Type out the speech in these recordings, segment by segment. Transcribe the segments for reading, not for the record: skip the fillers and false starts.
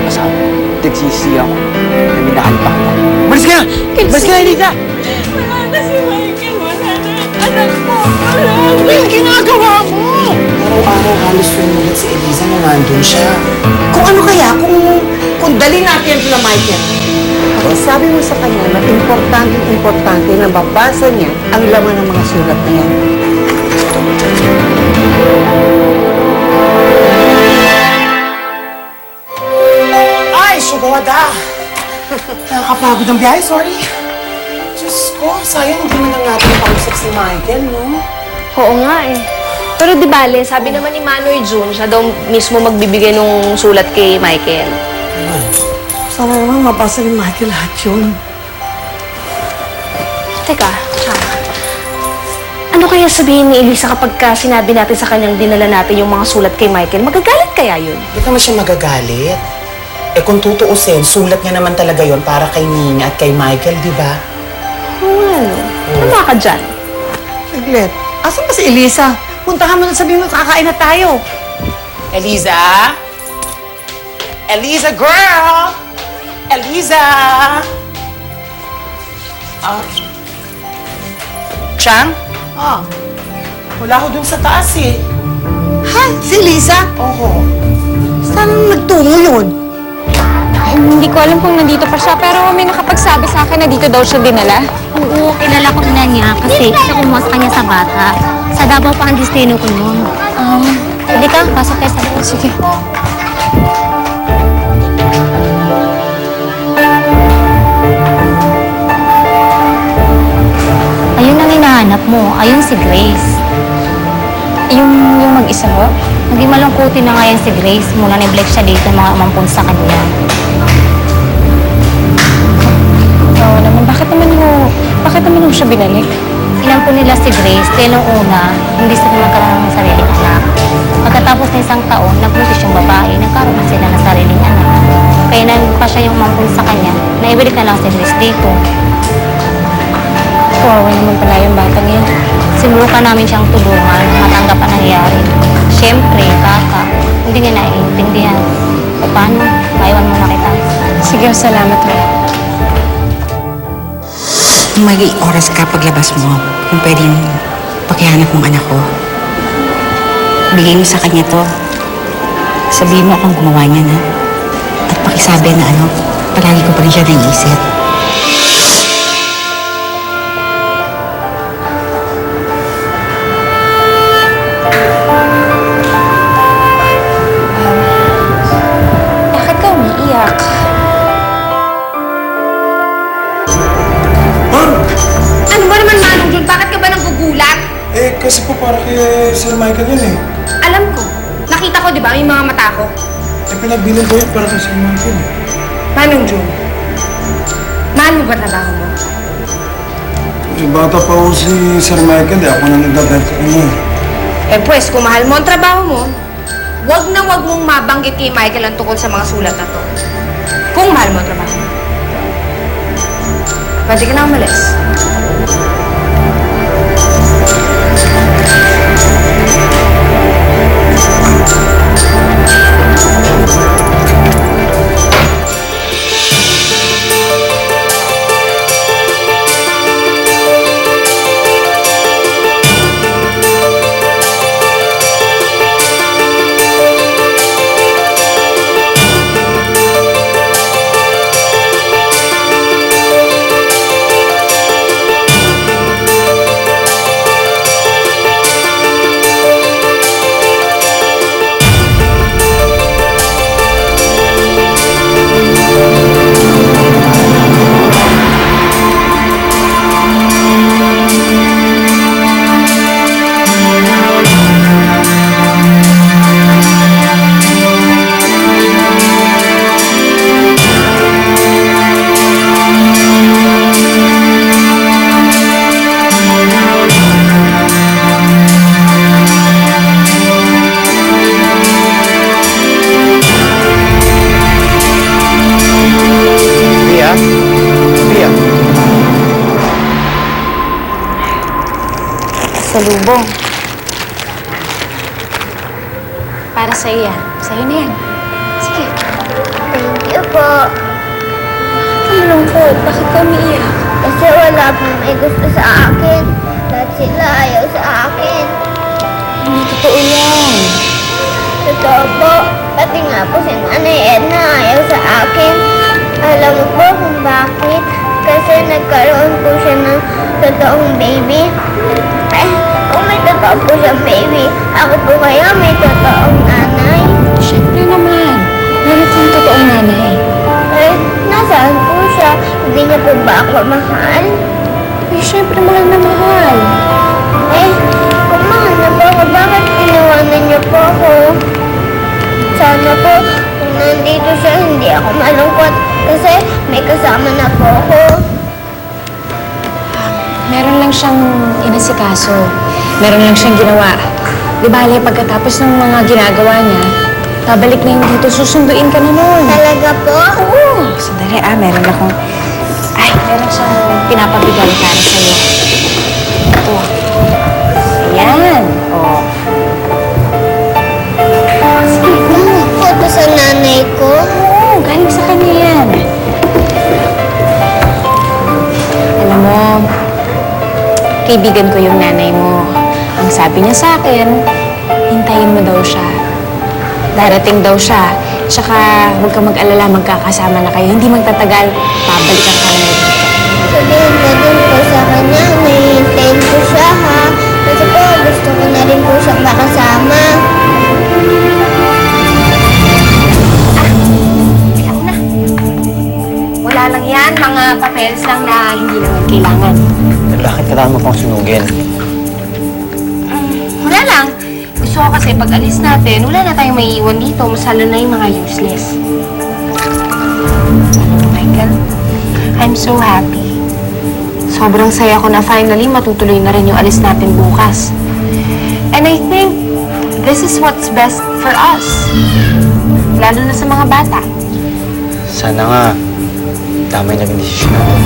kasama. Nagsisi ako na minahal pa kita. Malis ka! Malis ka, Elisa! Wala na si Michael. Wala na anak ko. Wala. Ano yung ginagawa mo? Araw-araw halos sumulit si Elisa na nandun siya. Kung ano kaya, kung dali natin yan sila Michael. At sabi mo sa kanya na importante na mabasa niya ang laman ng mga sulat na yan. Ay, Sugawada! Nakakapagod ang biyahe, sorry. Diyos ko, sayang hindi mo na natin pausap si Michael, no? Oo nga eh. Pero di bale, sabi naman ni Manoy June, siya daw mismo magbibigay nung sulat kay Michael. Sana naman mabasa ni Michael lahat yun. Teka, ano kaya sabihin ni Elisa kapag sinabi natin sa kanyang dinala natin yung mga sulat kay Michael? Magagalit kaya yun? Hindi naman siya magagalit. Eh kung tutuusin, sulat niya naman talaga yon para kay Nina at kay Michael, di ba? Oo nga, no? Tama ka dyan. Saglit, asan ba si Elisa? Puntahan mo na sabihin mo, kakain na tayo. Eliza? Eliza, girl! Eliza! Chang? Wala ko dun sa taas eh. Ha? Si Elisa? Oo. Saan nagtungo yun? Hindi ko alam kung nandito pa siya, pero may nakapagsabi sa akin na dito daw siya dinala. Oo, kilala ko na niya kasi isa kumuha sa kanya sa bata. Sa Davao pa ang destino ko noon. Hindi ka, pasok tayo sa loob. Sige. Ayun ang hinahanap mo. Ayun si Grace. Yung mag-isa mo? Naging malungkutin na nga yan si Grace mula neglect siya dito ng mga umampun sa kanya. Oo naman. Bakit naman mo siya binalik? Inampun nila si Grace dahil nung una, hindi sila magkaroon ng sariling anak. Pagkatapos ng isang taon, nagbuntis yung babae, nagkaroon na sila ng sariling anak. Kaya nang pa siya yung umampun sa kanya, naibalik na lang si Grace dito. Kawawa naman pala yung batang yan. Sinubukan namin siyang tulungan, matanggap ang nangyari. Siyempre, kaka, hindi niya naiintindihan. O paano? Maiwan mo na kita. Sige, salamat ha. May oras ka paglabas mo, kung pwedeng pakihanap mong anak ko. Bigay mo sa kanya to. Sabihin mo akong gumawa niya na. At pakisabi na palagi ko pa rin siya naiisip. Bakit ka umiiyak? Ano ba naman, Manong June? Bakit ka ba nagugulat? Eh, kasi po para kay Sir Michael yun eh. Alam ko. Nakita ko, di ba, yung mga mata ko? Eh, pinagbilang ko yun para kay Sir Michael eh. Manong June, mahal mo ba trabaho mo? Eh, bata pa po si Sir Michael eh. Ako na nagdadahil sa kanya eh. Eh pues, kung mahal mo ang trabaho mo, wag na wag mong mabanggit kay Michael ang tungkol sa mga sulat na to. Kung mahal mo ang trabaho mo. Pwede ka na umalis. Salubong. Para sa'yo yan. Sa'yo na yan. Sige. po. Malungkot. Bakit ka umiiyak? Kasi wala pong may gusto sa akin. Lahat sila ayaw sa akin. Hindi totoo yan. Totoo po. Pati nga po si Nanay Edna ayaw sa akin. Alam mo po kung bakit? Kasi nagkaroon po siya ng totoong baby. Kung may totoo po siyang baby, ako po kaya may totoong nanay. Siyempre naman. Meron kang totoong nanay. Nasaan po siya? Hindi niya po ba ako mahal? Siyempre mahal na mahal. Kung mahal na po ako, bakit iniwanan niyo po ako? Sana po, kung nandito siya, hindi ako malungkot kasi may kasama na po ako. Meron lang siyang inasikaso. Meron lang siyang ginawa. Di bale, pagkatapos ng mga ginagawa niya, babalik na yung dito, susunduin ka na nun. Talaga po? Oo. Sandali meron akong... Meron siyang pinapabigay para sa'yo. Ito. Ayan. Oh. Ito sa nanay ko? Oo, galing sa kanya yan. Alam mo, kaibigan ko yung nanay mo. Ang sabi niya sa akin, hintayin mo daw siya. Darating daw siya. Tsaka huwag kang mag-alala, magkakasama na kayo. Hindi magtatagal, pabalikan ka na dito. Sabihin na din po sa kanya, may hintayin ko siya ha. Kasi po, gusto ko na rin po siyang makasama. Alam na. Wala lang yan, mga papeles lang na hindi naman kailangan. Bakit kailangan mo pang sunugin? Wala lang. Gusto ko kasi pag alis natin, wala na tayong maiiwan dito. Masala na yung mga useless. Alam mo, Michael, I'm so happy. Sobrang saya ko na finally matutuloy na rin yung alis natin bukas. And I think this is what's best for us. Lalo na sa mga bata. Sana nga, tama yung naging desisyon natin.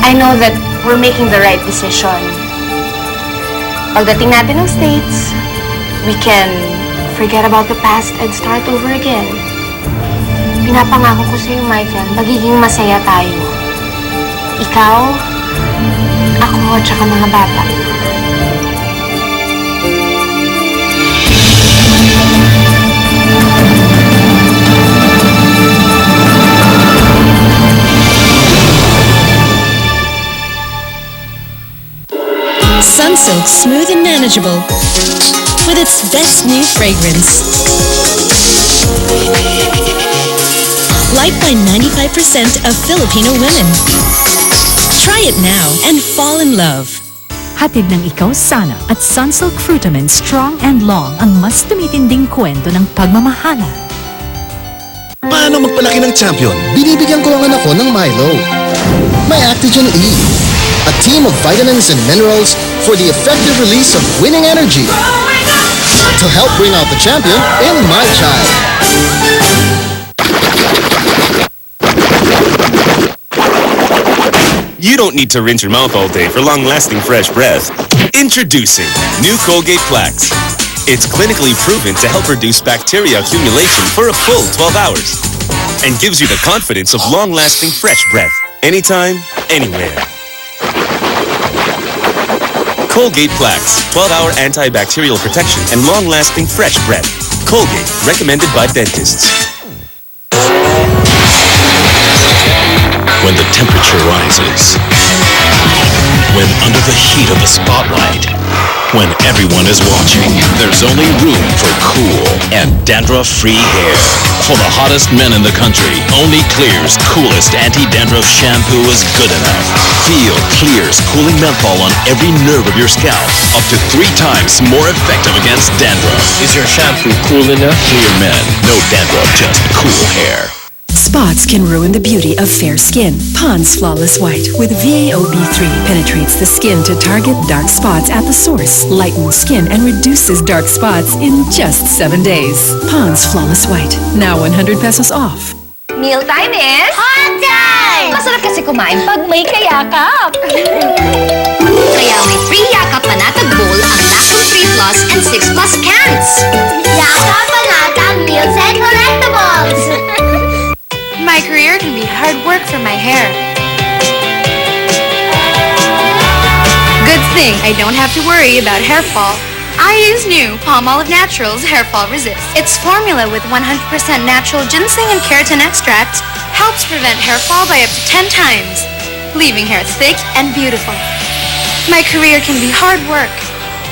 I know that we're making the right decision. Pagdating natin ng States, we can forget about the past and start over again. Pinapangako ko sa'yo, Michael, magiging masaya tayo. Ikaw, ako, at saka mga bata. Sunsilk Smooth and Manageable with its best new fragrance. Liked by 95% of Filipino women. Try it now and fall in love. Hatid ng Ikaw Sana at Sunsilk Fruitamin Strong and Long ang mas tumitinding kwento ng pagmamahala. Paano magpalaki ng champion? Binibigyan ko ang anak ko ng Milo. May Actigen E. A team of vitamins and minerals for the effective release of winning energy. To help bring out the champion in my child. You don't need to rinse your mouth all day for long-lasting fresh breath. Introducing new Colgate Plaques. It's clinically proven to help reduce bacteria accumulation for a full 12 hours and gives you the confidence of long-lasting fresh breath anytime, anywhere. Colgate Plaques, 12-hour antibacterial protection and long-lasting fresh breath. Colgate, recommended by dentists. When the temperature rises, when under the heat of the spotlight, when everyone is watching, there's only room for cool and dandruff-free hair. For the hottest men in the country, only Clear's coolest anti-dandruff shampoo is good enough. Feel Clear's cooling menthol on every nerve of your scalp, up to 3 times more effective against dandruff. Is your shampoo cool enough? Clear men, no dandruff, just cool hair. Spots can ruin the beauty of fair skin. Pond's Flawless White with VAOB3 penetrates the skin to target dark spots at the source, lightens skin, and reduces dark spots in just 7 days. Pond's Flawless White, now 100 pesos off. Meal time is... Hot time! Masarap kasi kumain pag may kayakap. Kaya may 3 Yakap Panatag Bowl ang Lacto 3 Plus and 6 Plus cans. Yakap Panatag Meals and Collectibles! hard work for my hair. Good thing I don't have to worry about hair fall. I use new Palmolive Naturals Hair Fall Resist. Its formula with 100% natural ginseng and keratin extract helps prevent hair fall by up to 10 times, leaving hair thick and beautiful. My career can be hard work,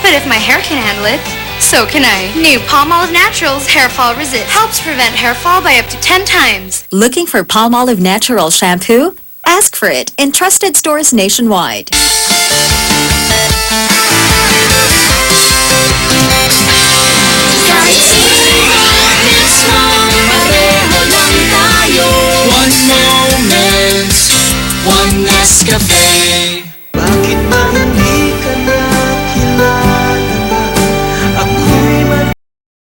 but if my hair can handle it, so can I. New Palmolive Naturals Hair Fall Resist helps prevent hair fall by up to 10 times. Looking for Palmolive Natural shampoo? Ask for it in trusted stores nationwide. Start